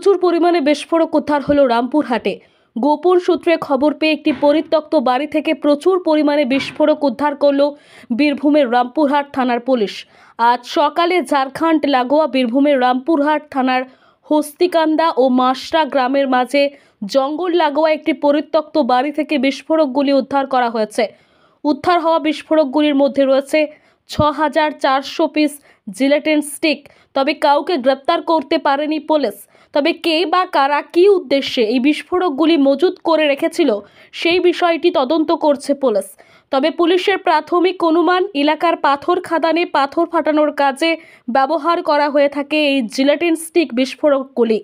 প্রচুর পরিমাণে বিস্ফোরক উদ্ধার হলো রামপুরহাটে। গোপন সূত্রে খবর পেয়ে একটি পরিত্যক্ত বাড়ি থেকে প্রচুর পরিমাণে বিস্ফোরক উদ্ধার করলো বীরভূমের রামপুরহাট থানার পুলিশ। আজ সকালে ঝাড়খণ্ড লাগোয়া বীরভূমের রামপুরহাট থানার হস্তিকান্দা ও মাসরা গ্রামের মাঝে জঙ্গল লাগোয়া একটি পরিত্যক্ত বাড়ি থেকে বিস্ফোরকগুলি উদ্ধার করা হয়েছে। উদ্ধার হওয়া বিস্ফোরকগুলির মধ্যে রয়েছে ৬,৪০০ পিস জিলেটিন স্টিক। তবে কাউকে গ্রেপ্তার করতে পারেনি পুলিশ। তবে কে বা কারা কী উদ্দেশ্যে এই বিস্ফোরকগুলি মজুত করে রেখেছিল সেই বিষয়টি তদন্ত করছে পুলিশ। তবে পুলিশের প্রাথমিক অনুমান, এলাকার পাথর খাদানে পাথর ফাটানোর কাজে ব্যবহার করা হয়ে থাকে এই জিলেটিন স্টিক বিস্ফোরকগুলি।